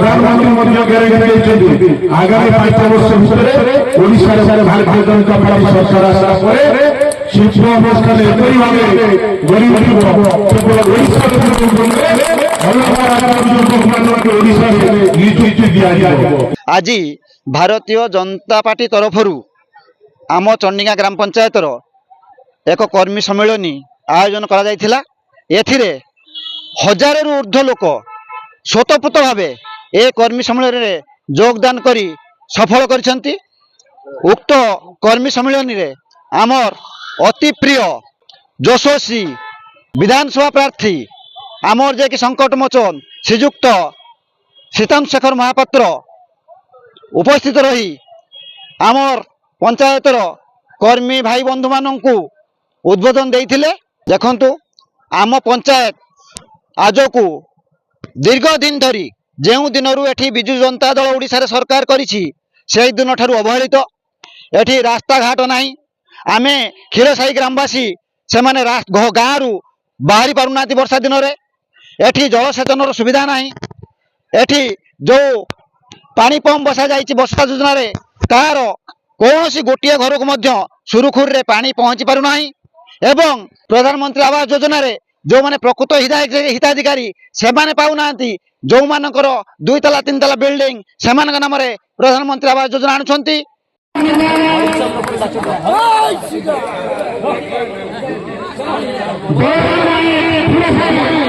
प्रधानमंत्री ग्यारंटी आगामी 5 वर्ष भितर ओडिशा भारतीय जनता पार्टी सरकार आसला शिल्प अनुष्ठान गरीब केवल आज भारतीय जनता पार्टी तरफ आम चंडिका ग्राम पंचायत एक कर्मी सम्मेलन आयोजन करा एथिरे हजार ऊर्ध्व लोक स्वतःपूत भाव ए कर्मी सम्मेलन में योगदान करी सफल करिसेंती। उक्त कर्मी सम्मेलन में आमर अति प्रिय यशस्वी विधानसभा प्रार्थी आमर जे कि संकट मोचन श्रीजुक्त सीतांत शेखर महापात्र उपस्थित रही आमर पंचायतर कर्मी भाई बंधु मानू उद्बोधन देइथिले। देखंतु आम पंचायत आज को दीर्घ दिन धरी जो दिन एठी बिजु जनता दल ओडिशा रे सरकार करिछि से दिन ठारू अवहेलित एठी रास्ता घाट नाही। आमे क्षीरसाई ग्रामवासी से माने गाँ रु बाहरी पारुना वर्षा दिन रे एठी जलसेचन सुविधा नाही। एठी जो पानी पंप बसा जाइछि वर्षा योजना रे तार कौन गोटे घर को मध्य सुरुखुर रे पानी पहुंची पारु नाही। एवं प्रधानमंत्री आवास योजना रे जो माने प्रकृत हिताधिकारी से माने पाउ नांती जो मानकर 2 तला 3 तला बिल्डिंग से मानक नाम रे प्रधानमंत्री आवास योजना आनुछंती। Bye.